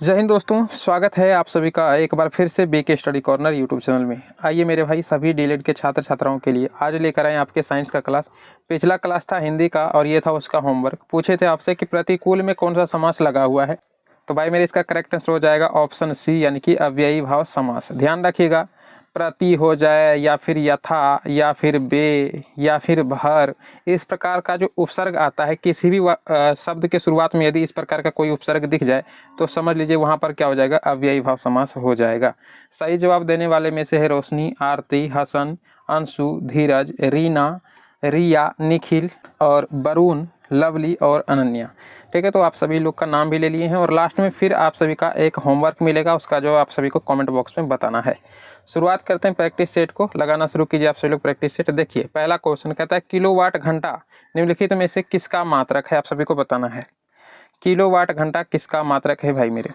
जय हिंद दोस्तों, स्वागत है आप सभी का एक बार फिर से BK study corner YouTube channel में। आइए मेरे भाई सभी डीएलएड के छात्र छात्राओं के लिए आज लेकर आए आपके साइंस का क्लास। पिछला क्लास था हिंदी का और ये था उसका होमवर्क। पूछे थे आपसे कि प्रतिकूल में कौन सा समास लगा हुआ है, तो भाई मेरे इसका करेक्ट आंसर हो जाएगा ऑप्शन सी, यानी कि अव्ययी भाव समास। ध्यान रखिएगा, प्रति हो जाए या फिर यथा या फिर बे या फिर भर, इस प्रकार का जो उपसर्ग आता है किसी भी शब्द के शुरुआत में यदि इस प्रकार का कोई उपसर्ग दिख जाए तो समझ लीजिए वहाँ पर क्या हो जाएगा, अव्ययी भाव समास हो जाएगा। सही जवाब देने वाले में से है रोशनी, आरती, हसन, अंशु, धीरज, रीना, रिया, निखिल और वरुण, लवली और अनन्या। ठीक है, तो आप सभी लोग का नाम भी ले लिए हैं और लास्ट में फिर आप सभी का एक होमवर्क मिलेगा, उसका जो आप सभी को कमेंट बॉक्स में बताना है। शुरुआत करते हैं प्रैक्टिस सेट को, लगाना शुरू कीजिए आप सभी लोग प्रैक्टिस सेट। देखिए पहला क्वेश्चन कहता है किलोवाट घंटा निम्नलिखित में से किसका मात्रक है, आप सभी को बताना है। किलोवाट घंटा किसका मात्रक है भाई मेरे,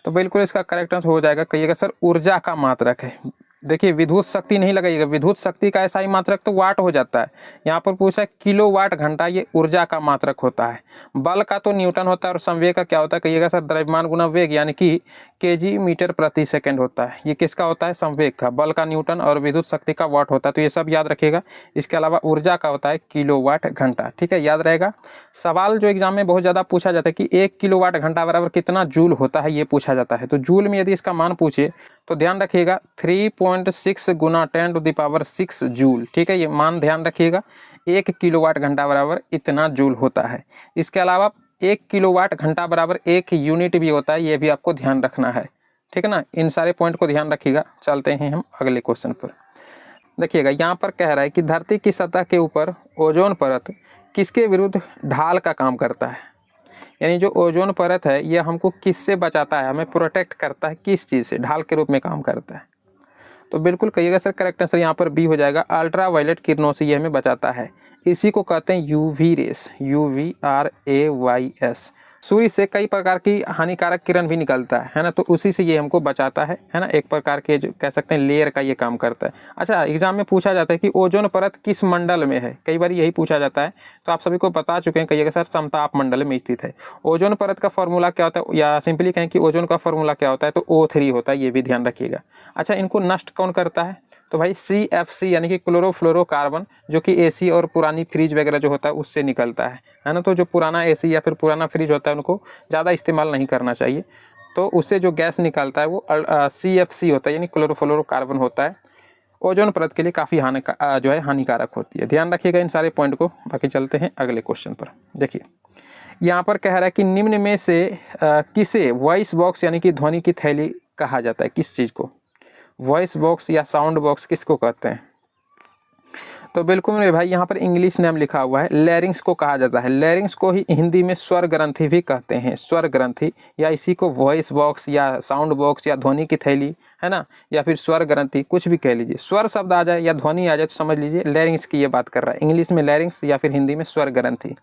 तो बिल्कुल इसका करेक्ट आंसर हो जाएगा, कहिएगा सर ऊर्जा का मात्रक है। देखिए विद्युत शक्ति नहीं लगाइएगा, विद्युत शक्ति का ऐसा ही मात्रक तो वाट हो जाता है। यहाँ पर पूछा है किलोवाट घंटा, ये ऊर्जा का मात्रक होता है। बल का तो न्यूटन होता है और संवेग का क्या होता है, कहिएगा सर द्रव्यमान गुना वेग, यानी कि केजी मीटर प्रति सेकंड होता है। ये किसका होता है, संवेग का। बल का न्यूटन और विद्युत शक्ति का वाट होता है, तो ये सब याद रखिएगा। इसके अलावा ऊर्जा का होता है किलोवाट घंटा। ठीक है, याद रहेगा। सवाल जो एग्जाम में बहुत ज़्यादा पूछा जाता है कि 1 किलोवाट घंटा बराबर कितना जूल होता है, ये पूछा जाता है। तो जूल में यदि इसका मान पूछे तो ध्यान रखिएगा 3.6 गुना 10⁶ जूल। ठीक है, ये मान ध्यान रखिएगा। 1 किलोवाट घंटा बराबर इतना जूल होता है। इसके अलावा 1 किलोवाट घंटा बराबर 1 यूनिट भी होता है, ये भी आपको ध्यान रखना है। ठीक है ना, इन सारे पॉइंट को ध्यान रखिएगा। चलते हैं हम अगले क्वेश्चन पर। देखिएगा यहाँ पर कह रहा है कि धरती की सतह के ऊपर ओजोन परत किसके विरुद्ध ढाल का काम करता है। यानी जो ओजोन परत है ये हमको किससे बचाता है, हमें प्रोटेक्ट करता है, किस चीज़ से, ढाल के रूप में काम करता है। तो बिल्कुल कहिएगा सर करेक्ट आंसर यहाँ पर बी हो जाएगा, अल्ट्रा वायलेट किरणों से ये हमें बचाता है। इसी को कहते हैं यूवी रेस, UVRAYS। सूर्य से कई प्रकार की हानिकारक किरण भी निकलता है ना, तो उसी से ये हमको बचाता है ना। एक प्रकार के जो कह सकते हैं लेयर का ये काम करता है। अच्छा, एग्जाम में पूछा जाता है कि ओजोन परत किस मंडल में है, कई बार यही पूछा जाता है। तो आप सभी को बता चुके हैं, कहिएगा सर समताप मंडल में स्थित है। ओजोन परत का फॉर्मूला क्या होता है, या सिंपली कहें कि ओजोन का फॉर्मूला क्या होता है, तो O3 होता है, ये भी ध्यान रखिएगा। अच्छा, इनको नष्ट कौन करता है, तो भाई CFC यानी कि क्लोरोफ्लोरोकार्बन, जो कि AC और पुरानी फ्रिज वगैरह जो होता है उससे निकलता है ना। तो जो पुराना AC या फिर पुराना फ्रिज होता है उनको ज़्यादा इस्तेमाल नहीं करना चाहिए। तो उससे जो गैस निकलता है वो CFC होता है, यानी क्लोरोफ्लोरोकार्बन होता है। ओजोन परत के लिए काफ़ी हानिकारक होती है। ध्यान रखिएगा इन सारे पॉइंट को। बाकी चलते हैं अगले क्वेश्चन पर। देखिए यहाँ पर कह रहा है कि निम्न में से किसे वॉइस बॉक्स यानी कि ध्वनि की थैली कहा जाता है, किस चीज़ को, वॉइस बॉक्स या साउंड बॉक्स किसको कहते हैं। तो बिल्कुल मेरे भाई यहाँ पर इंग्लिश नेम लिखा हुआ है, लैरिंग्स को कहा जाता है। लैरिंग्स को ही हिंदी में स्वर ग्रंथि भी कहते हैं, स्वर ग्रंथि, या इसी को वॉइस बॉक्स या साउंड बॉक्स या ध्वनि की थैली, है ना, या फिर स्वर ग्रंथि, कुछ भी कह लीजिए। स्वर शब्द आ जाए या ध्वनि आ जाए तो समझ लीजिए लैरिंग्स की ये बात कर रहा है। इंग्लिश में लैरिंग्स या फिर हिंदी में स्वर ग्रंथि,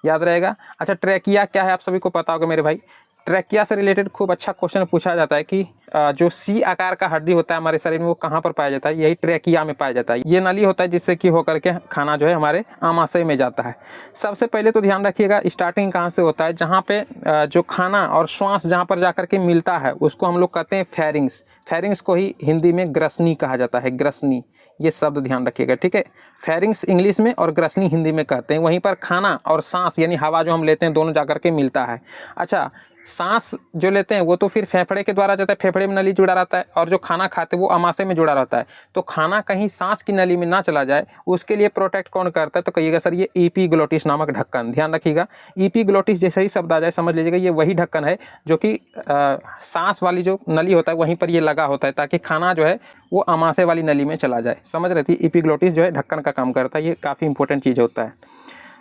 याद रहेगा। अच्छा, ट्रैकिया क्या है आप सभी को पता होगा मेरे भाई। ट्रैकिया से रिलेटेड खूब अच्छा क्वेश्चन पूछा जाता है कि जो C आकार का हड्डी होता है हमारे शरीर में वो कहाँ पर पाया जाता है, यही ट्रैकिया में पाया जाता है। ये नली होता है जिससे कि होकर के खाना जो है हमारे आमाशय में जाता है। सबसे पहले तो ध्यान रखिएगा स्टार्टिंग कहाँ से होता है, जहाँ पे जो खाना और श्वास जहाँ पर जाकर के मिलता है उसको हम लोग कहते हैं फेरिंग्स। फेरिंग्स को ही हिंदी में ग्रसनी कहा जाता है, ग्रसनी, ये शब्द ध्यान रखिएगा। ठीक है, फेरिंग्स इंग्लिश में और ग्रसनी हिंदी में कहते हैं। वहीं पर खाना और सांस यानी हवा जो हम लेते हैं दोनों जाकर के मिलता है। अच्छा, सांस जो लेते हैं वो तो फिर फेफड़े के द्वारा जाता है, फेफड़े में नली जुड़ा रहता है, और जो खाना खाते हैं वो आमाशय में जुड़ा रहता है। तो खाना कहीं सांस की नली में ना चला जाए उसके लिए प्रोटेक्ट कौन करता है, तो कहिएगा सर ये एपीग्लोटिस नामक ढक्कन। ध्यान रखिएगा, एपीग्लोटिस जैसे ही शब्द आ जाए समझ लीजिएगा ये वही ढक्कन है जो कि सांस वाली जो नली होता है वहीं पर ये लगा होता है, ताकि खाना जो है वो आमाशय वाली नली में चला जाए। समझ रहे थे, एपीग्लोटिस जो है ढक्कन का काम करता है, ये काफ़ी इंपॉर्टेंट चीज़ होता है।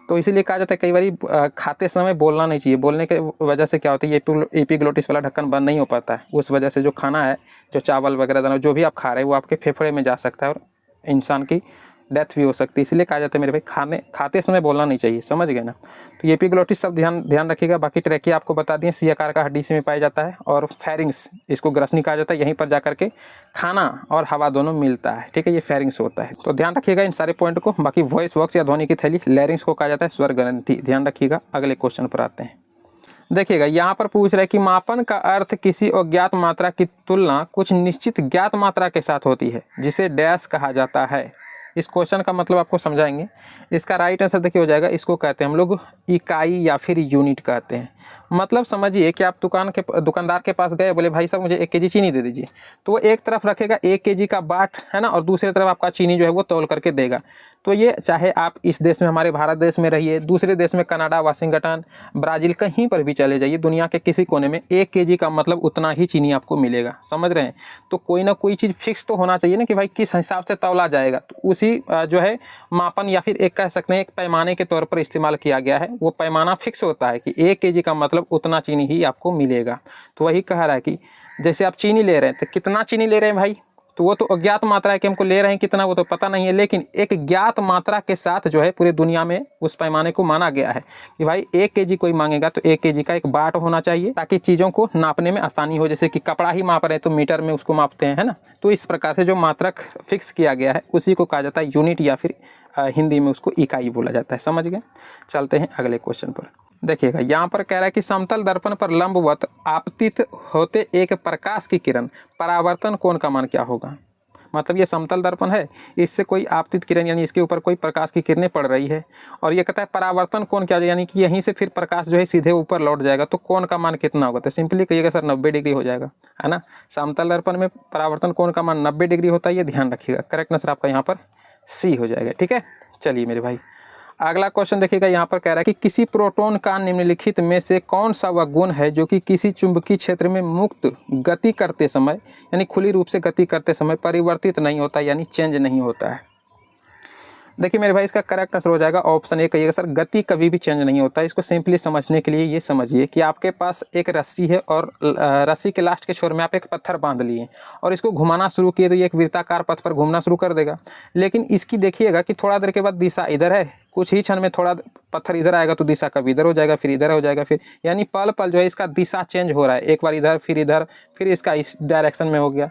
तो इसीलिए कहा जाता है कई बार खाते समय बोलना नहीं चाहिए, बोलने के वजह से क्या होता है ये एपीग्लोटिस वाला ढक्कन बंद नहीं हो पाता है। उस वजह से जो खाना है, जो चावल वगैरह दाना जो भी आप खा रहे हैं वो आपके फेफड़े में जा सकता है और इंसान की डेथ भी हो सकती है। इसलिए कहा जाता है मेरे भाई खाते समय बोलना नहीं चाहिए, समझ गए ना। तो ये एपीग्लोटिस सब ध्यान रखिएगा। बाकी ट्रैकिया आपको बता दिए C आकार का हड्डी में पाया जाता है, और फेरिंग्स इसको ग्रसनी कहा जाता है, यहीं पर जाकर के खाना और हवा दोनों मिलता है। ठीक है, ये फेरिंग्स होता है। तो ध्यान रखिएगा इन सारे पॉइंट को। बाकी वॉइस बॉक्स या ध्वनि की थैली लैरिंग्स को कहा जाता है स्वर ग्रंथि, ध्यान रखिएगा। अगले क्वेश्चन पर आते हैं। देखिएगा यहाँ पर पूछ रहा है कि मापन का अर्थ किसी अज्ञात मात्रा की तुलना कुछ निश्चित ज्ञात मात्रा के साथ होती है जिसे डैश कहा जाता है। इस क्वेश्चन का मतलब आपको समझाएंगे। इसका राइट आंसर देखिए हो जाएगा, इसको कहते हैं हम लोग इकाई या फिर यूनिट कहते हैं। मतलब समझिए कि आप दुकानदार के पास गए, बोले भाई साहब मुझे 1 केजी चीनी दे दीजिए, तो वो एक तरफ रखेगा 1 केजी का बाट, है ना, और दूसरी तरफ आपका चीनी जो है वो तौल करके देगा। तो ये चाहे आप इस देश में, हमारे भारत देश में रहिए, दूसरे देश में कनाडा, वाशिंगटन, ब्राज़ील, कहीं पर भी चले जाइए दुनिया के किसी कोने में, 1 केजी का मतलब उतना ही चीनी आपको मिलेगा। समझ रहे हैं? तो कोई ना कोई चीज़ फिक्स तो होना चाहिए ना कि भाई किस हिसाब से तौला जाएगा। तो उसी जो है मापन या फिर एक कह सकते हैं एक पैमाने के तौर पर इस्तेमाल किया गया है। वो पैमाना फिक्स होता है कि 1 केजी का मतलब उतना चीनी ही आपको मिलेगा। तो वही कह रहा है कि जैसे आप चीनी ले रहे हैं तो कितना चीनी ले रहे हैं भाई, तो वो तो अज्ञात मात्रा है कि हमको ले रहे हैं कितना, वो तो पता नहीं है, लेकिन एक ज्ञात मात्रा के साथ जो है पूरे दुनिया में उस पैमाने को माना गया है कि भाई 1 केजी कोई मांगेगा तो 1 केजी का एक बाट होना चाहिए ताकि चीज़ों को नापने में आसानी हो। जैसे कि कपड़ा ही माप रहे हैं तो मीटर में उसको मापते हैं, है ना। तो इस प्रकार से जो मात्रक फिक्स किया गया है उसी को कहा जाता है यूनिट, या फिर हिंदी में उसको इकाई बोला जाता है। समझ गए? चलते हैं अगले क्वेश्चन पर। देखिएगा यहाँ पर कह रहा है कि समतल दर्पण पर लंबवत आपतित होते एक प्रकाश की किरण परावर्तन कोण का मान क्या होगा। मतलब ये समतल दर्पण है, इससे कोई आपतित किरण यानी इसके ऊपर कोई प्रकाश की किरणें पड़ रही है, और ये कहता है परावर्तन कोण क्या, यानी कि यहीं से फिर प्रकाश जो है सीधे ऊपर लौट जाएगा, तो कोण का मान कितना होगा। तो सिंपली कहिएगा सर 90 डिग्री हो जाएगा, है ना। समतल दर्पण में परावर्तन कोण का मान 90 डिग्री होता है, ये ध्यान रखिएगा। करेक्ट आंसर आपका यहाँ पर सी हो जाएगा। ठीक है, चलिए मेरे भाई अगला क्वेश्चन देखिएगा। यहाँ पर कह रहा है कि किसी प्रोटॉन का निम्नलिखित में से कौन सा वह गुण है जो कि किसी चुंबकीय क्षेत्र में मुक्त गति करते समय यानी खुली रूप से गति करते समय परिवर्तित नहीं होता, यानी चेंज नहीं होता है। देखिए मेरे भाई इसका करेक्ट आंसर हो जाएगा ऑप्शन ए। कहिएगा सर गति कभी भी चेंज नहीं होता है। इसको सिंपली समझने के लिए ये समझिए कि आपके पास एक रस्सी है और रस्सी के लास्ट के छोर में आप एक पत्थर बांध लिए और इसको घुमाना शुरू किए तो ये एक वृत्ताकार पथ पर घूमना शुरू कर देगा। लेकिन इसकी देखिएगा कि थोड़ा देर के बाद दिशा इधर है, कुछ ही क्षण में थोड़ा पत्थर इधर आएगा तो दिशा कभी इधर हो जाएगा, फिर इधर हो जाएगा, फिर यानी पल पल जो है इसका दिशा चेंज हो रहा है। एक बार इधर, फिर इसका इस डायरेक्शन में हो गया।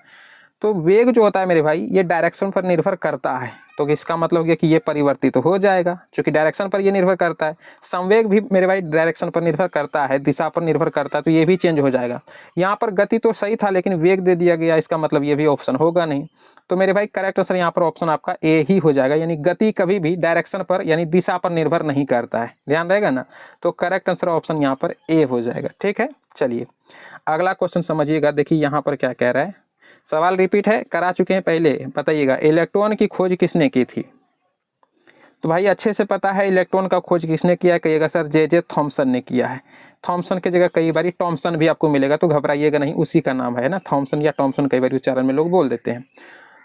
तो वेग जो होता है मेरे भाई ये डायरेक्शन पर निर्भर करता है, तो इसका मतलब हो गया कि ये परिवर्तित तो हो जाएगा क्योंकि डायरेक्शन पर ये निर्भर करता है। संवेग भी मेरे भाई डायरेक्शन पर निर्भर करता है, दिशा पर निर्भर करता है, तो ये भी चेंज हो जाएगा। यहाँ पर गति तो सही था लेकिन वेग दे दिया गया, इसका मतलब ये भी ऑप्शन होगा नहीं। तो मेरे भाई करेक्ट आंसर यहाँ पर ऑप्शन आपका ए ही हो जाएगा, यानी गति कभी भी डायरेक्शन पर यानी दिशा पर निर्भर नहीं करता है। ध्यान रहेगा ना। तो करेक्ट आंसर ऑप्शन यहाँ पर ए हो जाएगा। ठीक है, चलिए अगला क्वेश्चन समझिएगा। देखिए यहाँ पर क्या कह रहा है, सवाल रिपीट है, करा चुके हैं पहले। बताइएगा इलेक्ट्रॉन की खोज किसने की थी। तो भाई अच्छे से पता है इलेक्ट्रॉन का खोज किसने किया है। कहिएगा सर जे थॉमसन ने किया है। थॉमसन की जगह कई बार टॉमसन भी आपको मिलेगा, तो घबराइएगा नहीं, उसी का नाम है ना थॉमसन या टॉमसन, कई बार उच्चारण में लोग बोल देते हैं।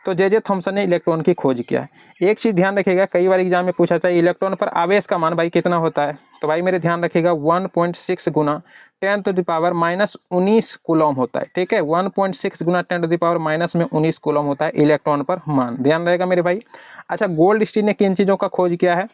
तो जे थॉमसन ने इलेक्ट्रॉन की खोज किया है। एक चीज़ ध्यान रखिएगा, कई बार एग्जाम में पूछा था इलेक्ट्रॉन पर आवेश का मान भाई कितना होता है। तो भाई मेरे ध्यान रखिएगा 1.6 गुना 10⁻⁻19 कूलम होता है। ठीक है, 1.6 गुना 10⁻⁻19 कूलम होता है इलेक्ट्रॉन पर मान। ध्यान रहेगा मेरे भाई। अच्छा, गोल्ड स्टीन ने किन चीज़ों का खोज किया है।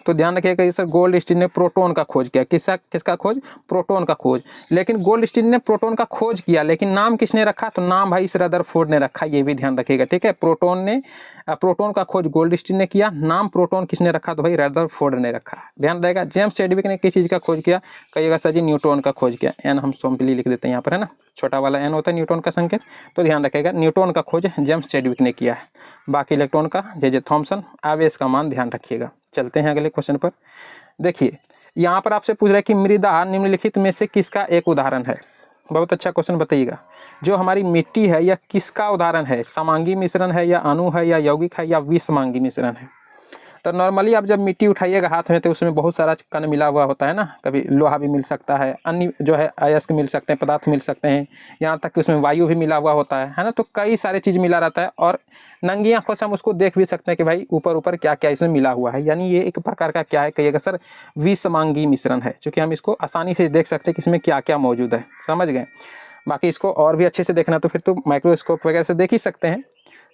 तो ध्यान रखिएगा कि सर गोल्ड स्टीन ने प्रोटॉन का खोज किया। किसका खोज, प्रोटॉन का खोज। लेकिन गोल्ड स्टीन ने प्रोटॉन का खोज किया लेकिन नाम किसने रखा, तो नाम भाई सर रदरफोर्ड ने रखा, ये भी ध्यान रखिएगा। ठीक है, प्रोटॉन का खोज गोल्ड स्टीन ने किया, नाम प्रोटॉन किसने रखा, तो भाई रदरफोर्ड ने रखा। ध्यान रहेगा। जेम्स चैडविक ने किस चीज़ का खोज किया, कहिएगा सर जी न्यूट्रॉन का खोज किया। एन हम सिंपली लिख देते हैं यहाँ पर, है ना, छोटा वाला एन होता है न्यूट्रॉन का संकेत। तो ध्यान रखिएगा न्यूट्रॉन का खोज जेम्स चैडविक ने किया है, बाकी इलेक्ट्रॉन का जे थॉमसन। आवेश का मान ध्यान रखिएगा। चलते हैं अगले क्वेश्चन पर। देखिए यहाँ पर आपसे पूछ रहा है कि मृदा निम्नलिखित में से किसका एक उदाहरण है। बहुत अच्छा क्वेश्चन, बताइएगा जो हमारी मिट्टी है यह किसका उदाहरण है। समांगी मिश्रण है या अणु है या यौगिक है या विसमांगी मिश्रण है। तो नॉर्मली आप जब मिट्टी उठाइएगा हाथ में तो उसमें बहुत सारा कण मिला हुआ होता है ना, कभी लोहा भी मिल सकता है, अन्य जो है अयस्क मिल सकते हैं, पदार्थ मिल सकते हैं, यहाँ तक कि उसमें वायु भी मिला हुआ होता है ना। तो कई सारे चीज़ मिला रहता है और नंगी आंखों से हम उसको देख भी सकते हैं कि भाई ऊपर ऊपर क्या क्या इसमें मिला हुआ है। यानी ये एक प्रकार का क्या है, कहिएगा सर विसमांगी मिश्रण है, क्योंकि हम इसको आसानी से देख सकते हैं कि इसमें क्या क्या मौजूद है। समझ गए। बाकी इसको और भी अच्छे से देखना तो फिर तो माइक्रोस्कोप वगैरह से देख ही सकते हैं,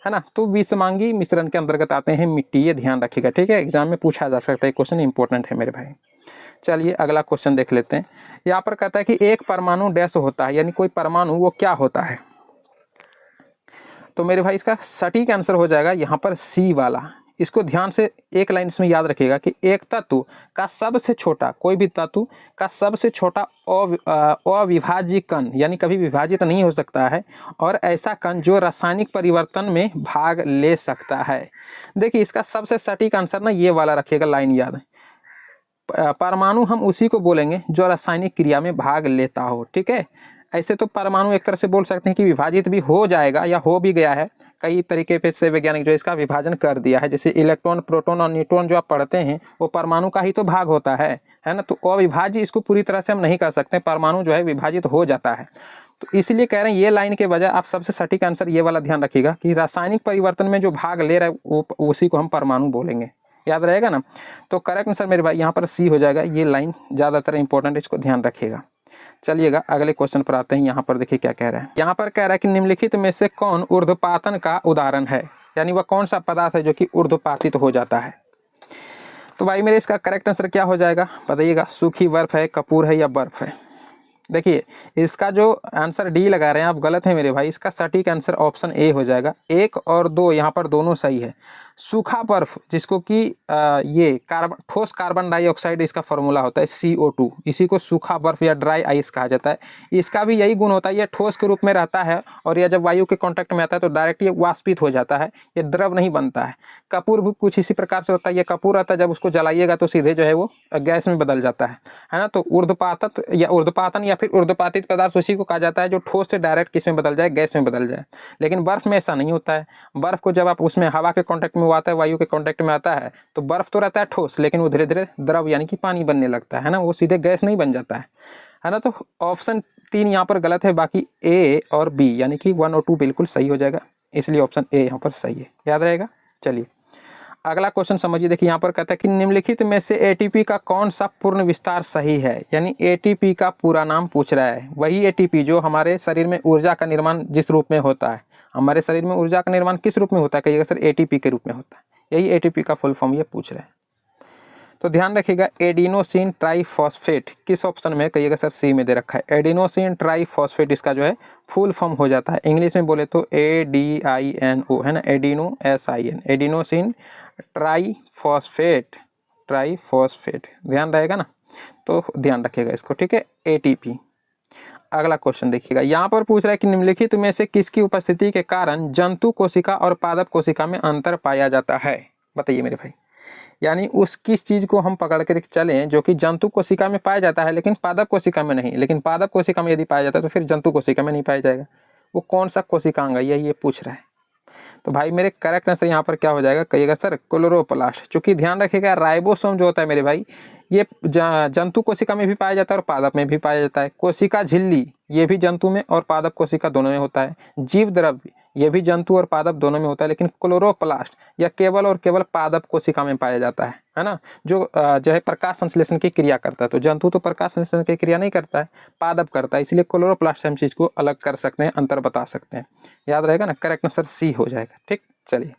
है ना। तो विसमांगी मिश्रण के अंतर्गत आते हैं मिट्टी, ये ध्यान रखिएगा। ठीक है, एग्जाम में पूछा जा सकता है, क्वेश्चन इंपॉर्टेंट है मेरे भाई। चलिए अगला क्वेश्चन देख लेते हैं। यहाँ पर कहता है कि एक परमाणु डैश होता है, यानी कोई परमाणु वो क्या होता है। तो मेरे भाई इसका सटीक आंसर हो जाएगा यहाँ पर सी वाला, इसको ध्यान से एक लाइन इसमें याद रखिएगा कि एक तत्व का सबसे छोटा, कोई भी तत्व का सबसे छोटा अविभाज्य कण यानी कभी विभाजित नहीं हो सकता है, और ऐसा कण जो रासायनिक परिवर्तन में भाग ले सकता है। देखिए इसका सबसे सटीक आंसर ना ये वाला रखिएगा, लाइन याद है, परमाणु हम उसी को बोलेंगे जो रासायनिक क्रिया में भाग लेता हो। ठीक है, ऐसे तो परमाणु एक तरह से बोल सकते हैं कि विभाजित भी हो जाएगा या हो भी गया है, कई तरीके पे से वैज्ञानिक जो इसका विभाजन कर दिया है। जैसे इलेक्ट्रॉन, प्रोटॉन और न्यूट्रॉन जो आप पढ़ते हैं वो परमाणु का ही तो भाग होता है ना। तो अविभाज्य इसको पूरी तरह से हम नहीं कर सकते, परमाणु जो है विभाजित हो जाता है। तो इसलिए कह रहे हैं ये लाइन के बजाय आप सबसे सटीक आंसर ये वाला ध्यान रखिएगा कि रासायनिक परिवर्तन में जो भाग ले रहा है वो उसी को हम परमाणु बोलेंगे। याद रहेगा ना। तो करेक्ट आंसर मेरे भाई यहाँ पर सी हो जाएगा। ये लाइन ज़्यादातर इंपॉर्टेंट है, इसको ध्यान रखिएगा। चलिएगा अगले क्वेश्चन पर आते हैं। यहाँ पर देखिए क्या कह रहा है। यहाँ पर कह रहा है कि निम्नलिखित में से कौन ऊर्ध्वपातन का उदाहरण है, यानी वह कौन सा पदार्थ है जो कि ऊर्ध्वपातित हो जाता है। तो भाई मेरे इसका करेक्ट आंसर क्या हो जाएगा बताइएगा। सूखी बर्फ है, कपूर है या बर्फ है। देखिए इसका जो आंसर डी लगा रहे हैं आप गलत है मेरे भाई। इसका सटीक आंसर ऑप्शन ए हो जाएगा। 1 और 2 यहाँ पर दोनों सही है। सूखा बर्फ जिसको कि ये ठोस कार्बन डाइऑक्साइड इसका फॉर्मूला होता है CO2, इसी को सूखा बर्फ या ड्राई आइस कहा जाता है। इसका भी यही गुण होता है, ये ठोस के रूप में रहता है और यह जब वायु के कांटेक्ट में आता है तो डायरेक्ट ये वाष्पित हो जाता है, ये द्रव नहीं बनता है। कपूर भी कुछ इसी प्रकार से होता है। ये कपूर आता है जब उसको जलाइएगा तो सीधे जो है वो गैस में बदल जाता है ना। तो ऊर्ध्वपातन या फिर ऊर्ध्वपातित पदार्थ उसी को कहा जाता है जो ठोस से डायरेक्ट किस में बदल जाए, गैस में बदल जाए। लेकिन बर्फ में ऐसा नहीं होता है। बर्फ को जब आप उसमें हवा के कांटेक्ट में वो आता है, वायु के कांटेक्ट में आता है, तो बर्फ तो रहता है ठोस, लेकिन वो धीरे धीरे द्रव यानी कि पानी बनने लगता है ना, वो सीधे गैस नहीं बन जाता है ना। तो ऑप्शन 3 यहाँ पर गलत है, बाकी ए और बी यानी कि 1 और 2 बिल्कुल सही हो जाएगा। इसलिए ऑप्शन ए यहाँ पर सही है, याद रहेगा। चलिए अगला क्वेश्चन समझिए। देखिए यहाँ पर कहता है कि निम्नलिखित में से एटीपी का कौन सा पूर्ण विस्तार सही है, यानी एटीपी का पूरा नाम पूछ रहा है। वही एटीपी जो हमारे शरीर में ऊर्जा का निर्माण जिस रूप में होता है, हमारे शरीर में ऊर्जा का निर्माण किस रूप में होता है, कहिएगा सर एटीपी के रूप में होता है। यही एटीपी का फुल फॉर्म ये पूछ रहे हैं। तो ध्यान रखिएगा एडिनोसिन ट्राईफॉस्फेट किस ऑप्शन में, कहिएगा सर सी में दे रखा है। एडिनोसिन ट्राईफॉस्फेट इसका जो है फुल फॉर्म हो जाता है। इंग्लिश में बोले तो ADINO है ना, एडिनो SIN, एडिनोसिन ट्राईफॉस्फेट, ध्यान रहेगा ना। तो ध्यान रखिएगा इसको, ठीक है। ATP। अगला क्वेश्चन देखिएगा। यहाँ पर पूछ रहा है कि निम्नलिखित में से किसकी उपस्थिति के कारण जंतु कोशिका और पादप कोशिका में अंतर पाया जाता है, बताइए मेरे भाई। यानी उस किस चीज को हम पकड़ कर चलें जो कि जंतु कोशिका में पाया जाता है लेकिन पादप कोशिका में नहीं, लेकिन पादप कोशिका में यदि पाया जाता है तो फिर जंतु कोशिका में नहीं पाया जाएगा। वो कौन सा कोशिकांग है ये पूछ रहा है। तो भाई मेरे करेक्ट आंसर यहाँ पर क्या हो जाएगा, कहिएगा सर क्लोरोप्लास्ट। चूंकि ध्यान रखिएगा राइबोसोम जो होता है मेरे भाई ये जंतु कोशिका में भी पाया जाता है और पादप में भी पाया जाता है। कोशिका झिल्ली ये भी जंतु में और पादप कोशिका दोनों में होता है। जीव द्रव्य ये भी जंतु और पादप दोनों में होता है, लेकिन क्लोरोप्लास्ट या केवल और केवल पादप कोशिका में पाया जाता है ना। जो है प्रकाश संश्लेषण की क्रिया करता है। तो जंतु तो प्रकाश संश्लेषण की क्रिया नहीं करता है, पादप करता है। इसलिए क्लोरोप्लास्ट से हम चीज को अलग कर सकते हैं, अंतर बता सकते हैं। याद रहेगा ना, करेक्ट आंसर सी हो जाएगा। ठीक, चलिए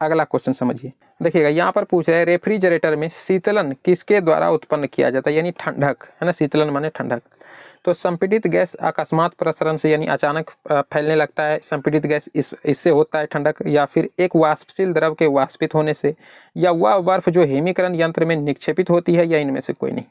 अगला क्वेश्चन समझिए। देखिएगा यहाँ पर पूछ रहे हैं रेफ्रिजरेटर में शीतलन किसके द्वारा उत्पन्न किया जाता है, यानी ठंडक है ना। शीतलन माने ठंडक। तो संपीड़ित गैस अकस्मात प्रसरण से यानी अचानक फैलने लगता है, संपीड़ित गैस इससे होता है ठंडक, या फिर एक वाष्पशील द्रव के वाष्पित होने से, या वह बर्फ जो हिमीकरण यंत्र में निक्षेपित होती है, या इनमें से कोई नहीं।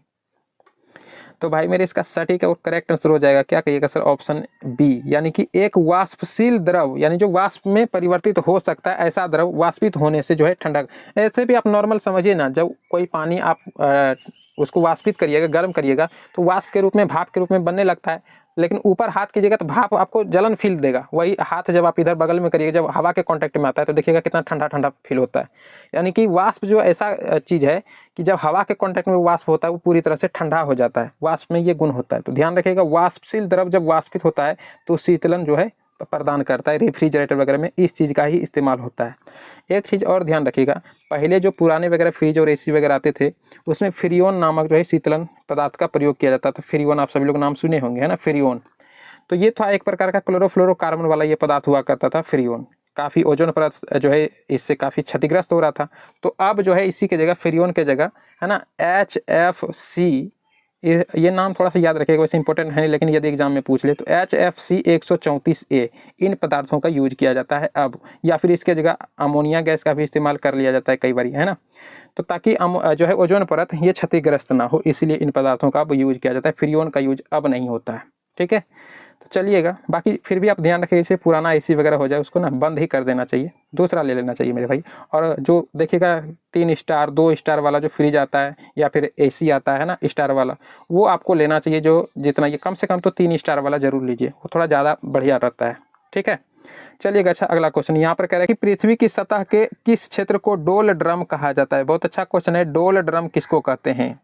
तो भाई मेरे इसका सटीक और करेक्ट आंसर हो जाएगा क्या, कहिएगा सर ऑप्शन बी, यानी कि एक वाष्पशील द्रव यानी जो वाष्प में परिवर्तित हो सकता है ऐसा द्रव वाष्पित होने से जो है ठंडक। ऐसे भी आप नॉर्मल समझिए ना, जब कोई पानी आप उसको वाष्पित करिएगा, गर्म करिएगा तो वाष्प के रूप में, भाप के रूप में बनने लगता है, लेकिन ऊपर हाथ कीजिएगा तो भाप आपको जलन फील देगा। वही हाथ जब आप इधर बगल में करिएगा, जब हवा के कांटेक्ट में आता है तो देखिएगा कितना ठंडा ठंडा फील होता है। यानी कि वाष्प जो ऐसा चीज़ है कि जब हवा के कांटेक्ट में वाष्प होता है वो पूरी तरह से ठंडा हो जाता है। वाष्प में ये गुण होता है। तो ध्यान रखिएगा वाष्पशील द्रव जब वाष्पित होता है तो शीतलन जो है प्रदान करता है। रेफ्रिजरेटर वगैरह में इस चीज़ का ही इस्तेमाल होता है। एक चीज़ और ध्यान रखिएगा, पहले जो पुराने वगैरह फ्रिज और AC वगैरह आते थे उसमें फ्रीओन नामक जो है शीतलन पदार्थ का प्रयोग किया जाता था। फ्रीओन आप सभी लोग नाम सुने होंगे है ना, फ्रीओन। तो ये था एक प्रकार का क्लोरोफ्लोरोकार्बन वाला ये पदार्थ हुआ करता था फ्रीओन। काफ़ी ओजोन परत जो है इससे काफ़ी क्षतिग्रस्त हो रहा था। तो अब जो है इसी के जगह फ्रीओन के जगह है ना HFC ये नाम थोड़ा सा याद रखिएगा, वैसे इंपॉर्टेंट है नहीं, लेकिन यदि एग्जाम में पूछ ले तो HFC 134A इन पदार्थों का यूज किया जाता है अब, या फिर इसके जगह अमोनिया गैस का भी इस्तेमाल कर लिया जाता है कई बार, है ना। तो ताकि जो है ओजोन परत ये क्षतिग्रस्त ना हो, इसलिए इन पदार्थों का अब यूज किया जाता है, फ्रीऑन का यूज अब नहीं होता है। ठीक है, तो चलिएगा, बाकी फिर भी आप ध्यान रखिए, इसे पुराना AC वगैरह हो जाए उसको ना बंद ही कर देना चाहिए, दूसरा ले लेना चाहिए मेरे भाई। और जो देखिएगा 3 स्टार 2 स्टार वाला जो फ्रिज आता है या फिर AC आता है ना स्टार वाला, वो आपको लेना चाहिए। जो जितना ये कम से कम तो 3 स्टार वाला जरूर लीजिए, वो थोड़ा ज़्यादा बढ़िया रहता है। ठीक है, चलिएगा। अच्छा, अगला क्वेश्चन यहाँ पर कह रहा है कि पृथ्वी की सतह के किस क्षेत्र को डोल ड्रम कहा जाता है। बहुत अच्छा क्वेश्चन है, डोल ड्रम किसको कहते हैं।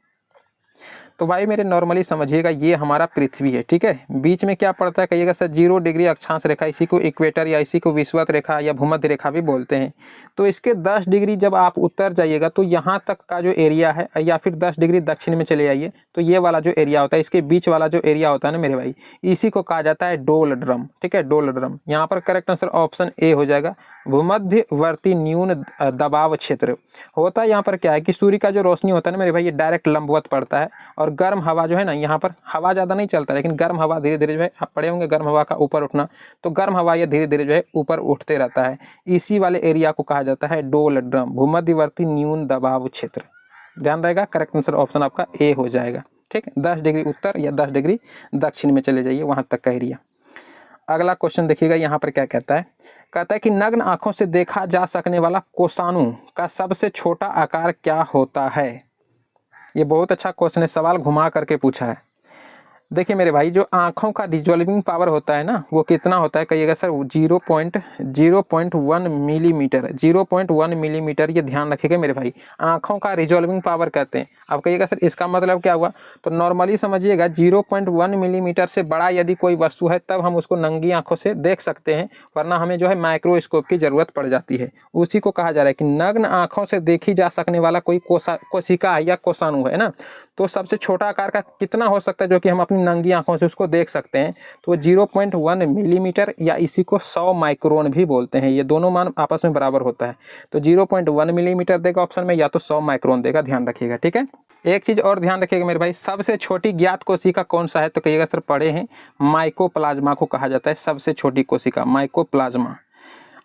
तो भाई मेरे नॉर्मली समझिएगा, ये हमारा पृथ्वी है। ठीक है, बीच में क्या पड़ता है कहिएगा सर, 0 डिग्री अक्षांश रेखा, इसी को इक्वेटर या इसी को विषुवत रेखा या भूमध्य रेखा भी बोलते हैं। तो इसके 10 डिग्री जब आप उत्तर जाइएगा तो यहाँ तक का जो एरिया है, या फिर 10 डिग्री दक्षिण में चले जाइए तो ये वाला जो एरिया होता है, इसके बीच वाला जो एरिया होता है ना मेरे भाई, इसी को कहा जाता है डोल ड्रम। ठीक है, डोल ड्रम। यहाँ पर करेक्ट आंसर ऑप्शन ए हो जाएगा, भूमध्यवर्ती न्यून दबाव क्षेत्र। होता है यहाँ पर क्या है कि सूर्य का जो रोशनी होता है ना मेरे भाई, ये डायरेक्ट लंबवत पड़ता है, और गर्म हवा जो है ना, यहाँ पर हवा ज़्यादा नहीं चलता, लेकिन गर्म हवा धीरे धीरे जो है, आप पढ़े होंगे गर्म हवा का ऊपर उठना, तो गर्म हवा ये धीरे धीरे जो है ऊपर उठते रहता है। इसी वाले एरिया को कहा जाता है डोल ड्रम, भूमध्यवर्ती न्यून दबाव क्षेत्र। ध्यान रहेगा, करेक्ट आंसर ऑप्शन आपका ए हो जाएगा। ठीक है, 10 डिग्री उत्तर या 10 डिग्री दक्षिण में चले जाइए, वहाँ तक का एरिया। अगला क्वेश्चन देखिएगा, यहाँ पर क्या कहता है कि नग्न आंखों से देखा जा सकने वाला कोषाणु का सबसे छोटा आकार क्या होता है। ये बहुत अच्छा क्वेश्चन है, सवाल घुमा करके पूछा है। देखिए मेरे भाई, जो आंखों का रिजॉल्विंग पावर होता है ना, वो कितना होता है कहिएगा सर, 0.1 मिलीमीटर, 0.1 मिलीमीटर। ये ध्यान रखिएगा मेरे भाई, आंखों का रिजॉल्विंग पावर कहते हैं। अब कहिएगा सर इसका मतलब क्या हुआ, तो नॉर्मली समझिएगा 0.1 मिलीमीटर से बड़ा यदि कोई वस्तु है तब हम उसको नंगी आंखों से देख सकते हैं, वरना हमें जो है माइक्रोस्कोप की जरूरत पड़ जाती है। उसी को कहा जा रहा है कि नग्न आंखों से देखी जा सकने वाला कोई कोशिका है या कोषाणु है ना, तो सबसे छोटा आकार का कितना हो सकता है जो कि हम अपनी नंगी आंखों से उसको देख सकते हैं, तो 0.1 मिलीमीटर या इसी को 100 माइक्रोन भी बोलते हैं। ये दोनों मान आपस में बराबर होता है, तो 0.1 मिलीमीटर देगा ऑप्शन में, या तो 100 माइक्रोन देगा, ध्यान रखिएगा। ठीक है, एक चीज़ और ध्यान रखिएगा मेरे भाई, सबसे छोटी ज्ञात कोशिका कौन सा है, तो कहिएगा सर पढ़े हैं, माइकोप्लाज्मा को कहा जाता है सबसे छोटी कोशिका, माइकोप्लाज्मा।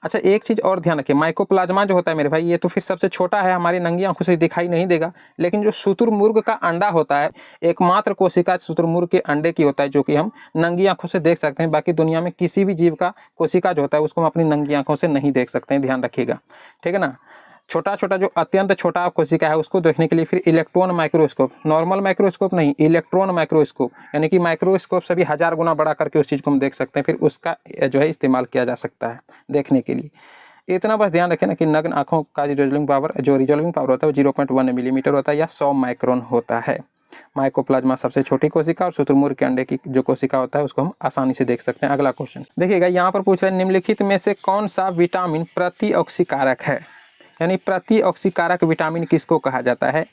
अच्छा, एक चीज़ और ध्यान रखिए, माइकोप्लाज्मा जो होता है मेरे भाई, ये तो फिर सबसे छोटा है, हमारी नंगी आंखों से दिखाई नहीं देगा, लेकिन जो शुतुरमुर्ग का अंडा होता है, एकमात्र कोशिका शुतुरमुर्ग के अंडे की होता है जो कि हम नंगी आंखों से देख सकते हैं। बाकी दुनिया में किसी भी जीव का कोशिका जो होता है उसको हम अपनी नंगी आंखों से नहीं देख सकते हैं, ध्यान रखिएगा। ठीक है ना, छोटा छोटा जो अत्यंत छोटा कोशिका है उसको देखने के लिए फिर इलेक्ट्रॉन माइक्रोस्कोप, नॉर्मल माइक्रोस्कोप नहीं, इलेक्ट्रॉन माइक्रोस्कोप, यानी कि माइक्रोस्कोप से भी 1000 गुना बड़ा करके उस चीज़ को हम देख सकते हैं, फिर उसका जो है इस्तेमाल किया जा सकता है देखने के लिए। इतना बस ध्यान रखें ना कि नग्न आंखों का रिजॉल्विंग पावर होता है वो 0.1 मिलीमीटर होता है या 100 माइक्रोन होता है। माइकोप्लाज्मा सबसे छोटी कोशिका, और शुतुरमुर्ग के अंडे की जो कोशिका होता है उसको हम आसानी से देख सकते हैं। अगला क्वेश्चन देखिएगा, यहाँ पर पूछ रहे हैं निम्नलिखित में से कौन सा विटामिन प्रतिऑक्सीकारक है, यानी प्रतिऑक्सीकारक विटामिन किसको कहा जाता है।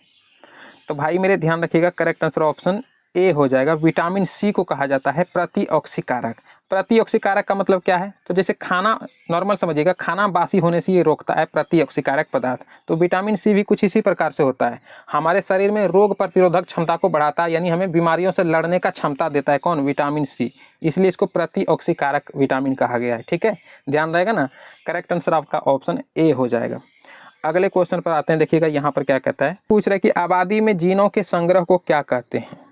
तो भाई मेरे ध्यान रखिएगा, करेक्ट आंसर ऑप्शन ए हो जाएगा, विटामिन सी को कहा जाता है प्रतिऑक्सीकारक। प्रतिऑक्सीकारक का मतलब क्या है, तो जैसे खाना नॉर्मल समझिएगा, खाना बासी होने से ये रोकता है प्रतिऑक्सीकारक पदार्थ, तो विटामिन सी भी कुछ इसी प्रकार से होता है, हमारे शरीर में रोग प्रतिरोधक क्षमता को बढ़ाता है, यानी हमें बीमारियों से लड़ने का क्षमता देता है। कौन, विटामिन सी, इसलिए इसको प्रतिऑक्सीकारक विटामिन कहा गया है। ठीक है, ध्यान रहेगा ना, करेक्ट आंसर आपका ऑप्शन ए हो जाएगा। अगले क्वेश्चन पर आते हैं, देखिएगा यहाँ पर क्या कहता है, पूछ रहा है कि आबादी में जीनों के संग्रह को क्या कहते हैं।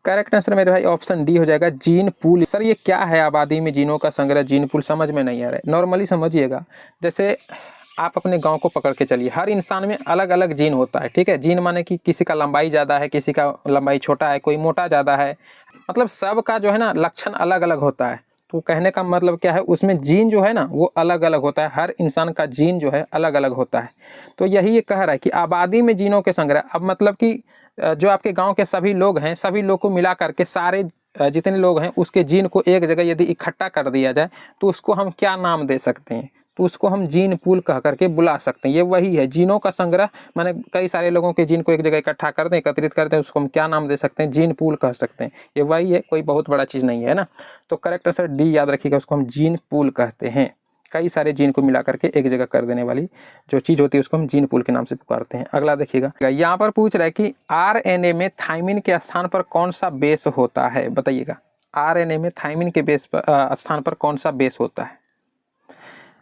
करेक्ट आंसर मेरे भाई ऑप्शन डी हो जाएगा, जीन पूल। सर ये क्या है आबादी में जीनों का संग्रह, जीन पूल, समझ में नहीं आ रहा है। नॉर्मली समझिएगा, जैसे आप अपने गांव को पकड़ के चलिए, हर इंसान में अलग अलग जीन होता है। ठीक है, जीन माने कि किसी का लंबाई ज़्यादा है, किसी का लंबाई छोटा है, कोई मोटा ज़्यादा है, मतलब सबका जो है ना लक्षण अलग अलग होता है। तो कहने का मतलब क्या है, उसमें जीन जो है ना वो अलग अलग होता है, हर इंसान का जीन जो है अलग अलग होता है। तो यही ये कह रहा है कि आबादी में जीनों के संग्रह, अब मतलब कि जो आपके गांव के सभी लोग हैं, सभी लोग को मिला करके सारे जितने लोग हैं उसके जीन को एक जगह यदि इकट्ठा कर दिया जाए तो उसको हम क्या नाम दे सकते हैं, तो उसको हम जीन पूल कह करके बुला सकते हैं। ये वही है जीनों का संग्रह, माने कई सारे लोगों के जीन को एक जगह इकट्ठा कर दें, एकत्रित करते हैं, उसको हम क्या नाम दे सकते हैं, जीन पूल कह सकते हैं। ये वही है, कोई बहुत बड़ा चीज़ नहीं है ना। तो करेक्ट आंसर डी याद रखिएगा, उसको हम जीन पूल कहते हैं। कई सारे जीन को मिला करके एक जगह कर देने वाली जो चीज़ होती है उसको हम जीन पूल के नाम से पुकारते हैं। अगला देखिएगा, यहाँ पर पूछ रहा है कि आरएनए में थाइमिन के स्थान पर कौन सा बेस होता है, बताइएगा। आरएनए में थाइमिन के बेस पर स्थान पर कौन सा बेस होता है।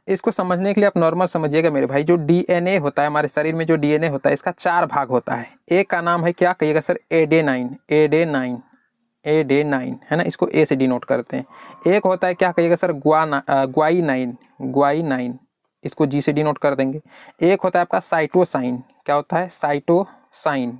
इसको समझने के लिए आप नॉर्मल समझिएगा मेरे भाई, जो डीएनए होता है हमारे शरीर में, जो डीएनए होता है इसका 4 भाग होता है। एक का नाम है क्या, कहिएगा सर, एडेनाइन, एडेनाइन, एडेनाइन है ना, इसको ए से डिनोट करते हैं। एक होता है क्या, कहिएगा सर, ग्वाइनाइन, ग्वाइनाइन, इसको जी से डिनोट कर देंगे। एक होता है आपका साइटोसाइन, क्या होता है, साइटोसाइन,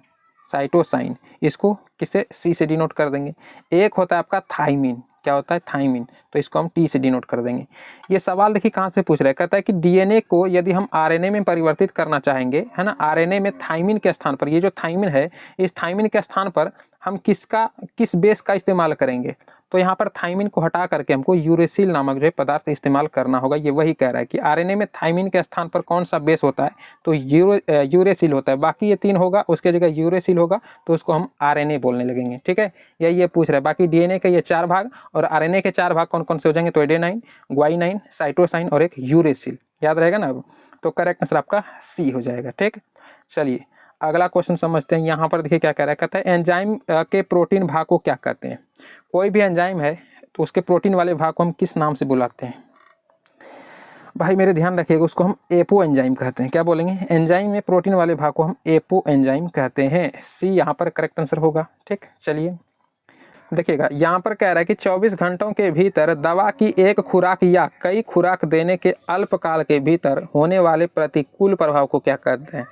साइटोसाइन, इसको किससे, सी से डिनोट कर देंगे। एक होता है आपका थाइमिन, क्या होता है, थाइमिन, तो इसको हम टी से डिनोट कर देंगे। ये सवाल देखिए कहाँ से पूछ रहा है, कहता है कि डीएनए को यदि हम आरएनए में परिवर्तित करना चाहेंगे, है ना, आरएनए में थाइमिन के स्थान पर, ये जो थाइमिन है, इस थाइमिन के स्थान पर हम किस बेस का इस्तेमाल करेंगे। तो यहाँ पर थाइमिन को हटा करके हमको यूरेसिल नामक जो है पदार्थ इस्तेमाल करना होगा। ये वही कह रहा है कि आरएनए में थाइमिन के स्थान पर कौन सा बेस होता है, तो यूरेसिल होता है। बाकी ये 3 होगा, उसके जगह यूरेसिल होगा, तो उसको हम आरएनए बोलने लगेंगे, ठीक है। यही ये पूछ रहा है। बाकी डीएनए के ये 4 भाग और आरएनए के 4 भाग कौन कौन से हो जाएंगे, तो एडेनाइन, ग्वाइनाइन, साइटोसाइन और एक यूरेसिल, याद रहेगा ना। अब तो करेक्ट आंसर आपका सी हो जाएगा, ठीक। चलिए अगला क्वेश्चन समझते हैं। यहाँ पर देखिए क्या कह रहा है, कहता है एंजाइम के प्रोटीन भाग को क्या कहते हैं। कोई भी एंजाइम है तो उसके प्रोटीन वाले भाग को हम किस नाम से बुलाते हैं। भाई मेरे ध्यान रखिएगा, उसको हम एपो एंजाइम कहते हैं। क्या बोलेंगे, एंजाइम में प्रोटीन वाले भाग को हम एपो एंजाइम कहते हैं। सी यहाँ पर करेक्ट आंसर होगा, ठीक। चलिए देखिएगा, यहाँ पर कह रहा है कि 24 घंटों के भीतर दवा की एक खुराक या कई खुराक देने के अल्पकाल के भीतर होने वाले प्रतिकूल प्रभाव को क्या कहते हैं।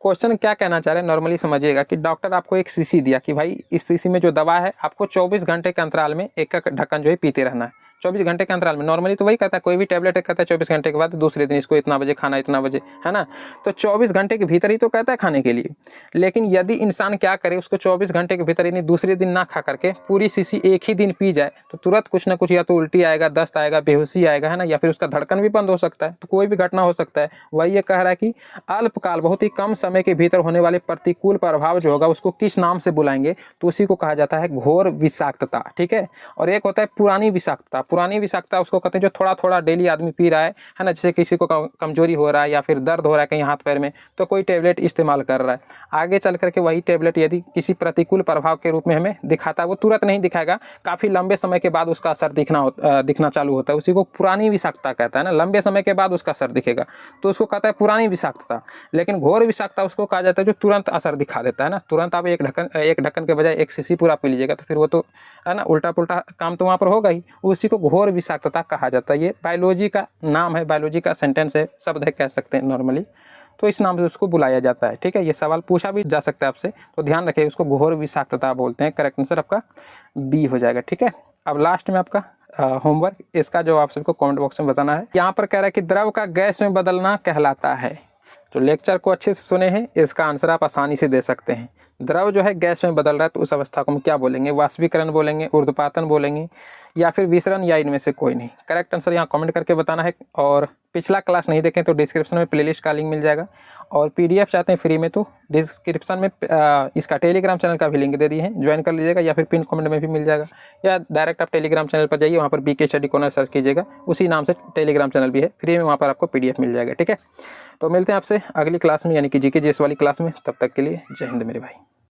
क्वेश्चन क्या कहना चाह रहे हैं, नॉर्मली समझिएगा कि डॉक्टर आपको एक शीशी दिया कि भाई इस शीशी में जो दवा है आपको 24 घंटे के अंतराल में एक ढक्कन जो है पीते रहना है। 24 घंटे के अंतराल में, नॉर्मली तो वही कहता है, कोई भी टैबलेट कहता है 24 घंटे के बाद दूसरे दिन इसको इतना बजे खाना, इतना बजे, है ना। तो 24 घंटे के भीतर ही तो कहता है खाने के लिए। लेकिन यदि इंसान क्या करे, उसको 24 घंटे के भीतर यानी दूसरे दिन ना खा करके पूरी शीशी एक ही दिन पी जाए, तो तुरंत कुछ ना कुछ या तो उल्टी आएगा, दस्त आएगा, बेहोशी आएगा, है ना, या फिर उसका धड़कन भी बंद हो सकता है। तो कोई भी घटना हो सकता है। वही ये कह रहा है कि अल्पकाल, बहुत ही कम समय के भीतर होने वाले प्रतिकूल प्रभाव जो होगा उसको किस नाम से बुलाएंगे, तो उसी को कहा जाता है घोर विषाक्तता, ठीक है। और एक होता है पुरानी विषाक्तता। पुरानी विषाक्तता उसको कहते हैं जो थोड़ा थोड़ा डेली आदमी पी रहा है ना, जैसे किसी को कमजोरी हो रहा है या फिर दर्द हो रहा है कहीं हाथ पैर में, तो कोई टेबलेट इस्तेमाल कर रहा है। आगे चल करके वही टेबलेट यदि किसी प्रतिकूल प्रभाव के रूप में हमें दिखाता है, वो तुरंत नहीं दिखाएगा, काफ़ी लंबे समय के बाद उसका असर दिखना चालू होता है। उसी को पुरानी विषाक्तता कहता है ना, लंबे समय के बाद उसका असर दिखेगा, तो उसको कहता है पुरानी विषाक्तता। लेकिन घोर विषाक्तता उसको कहा जाता है जो तुरंत असर दिखा देता है ना। तुरंत आप एक ढक्कन के बजाय एक शीशी पूरा पी लीजिएगा, तो फिर वो तो है ना, उल्टा पुल्टा काम तो वहाँ पर होगा ही। उसी को घोर विषाक्तता कहा जाता है। ये बायोलॉजी का नाम है, बायोलॉजी का सेंटेंस है, शब्द है, कह सकते हैं नॉर्मली, तो इस नाम से उसको बुलाया जाता है, ठीक है। ये सवाल पूछा भी जा सकता है आपसे, तो ध्यान रखिए, उसको घोर विषाक्तता बोलते हैं। करेक्ट आंसर आपका बी हो जाएगा, ठीक है। अब लास्ट में आपका होमवर्क, इसका जवाब आप सबको कमेंट बॉक्स में बताना है। यहाँ पर कह रहा है कि द्रव का गैस में बदलना कहलाता है। जो लेक्चर को अच्छे से सुने हैं इसका आंसर आप आसानी से दे सकते हैं। द्रव जो है गैस में बदल रहा है तो उस अवस्था को हम क्या बोलेंगे, वाष्पीकरण बोलेंगे, ऊर्ध्वपातन बोलेंगे, या फिर विसरण, या इनमें से कोई नहीं। करेक्ट आंसर यहाँ कमेंट करके बताना है। और पिछला क्लास नहीं देखें तो डिस्क्रिप्शन में प्लेलिस्ट का लिंक मिल जाएगा, और पीडीएफ चाहते हैं फ्री में तो डिस्क्रिप्शन में इसका टेलीग्राम चैनल का भी लिंक दे दिए हैं, ज्वाइन कर लीजिएगा, या फिर पिन कमेंट में भी मिल जाएगा, या डायरेक्ट आप टेलीग्राम चैनल पर जाइए, वहाँ पर बीके स्टडी कॉर्नर सर्च कीजिएगा, उसी नाम से टेलीग्राम चैनल भी है, फ्री में वहाँ पर आपको पीडीएफ मिल जाएगा, ठीक है। तो मिलते हैं आपसे अगली क्लास में, यानी कि जीके जीएस वाली क्लास में। तब तक के लिए जय हिंद मेरे भाई।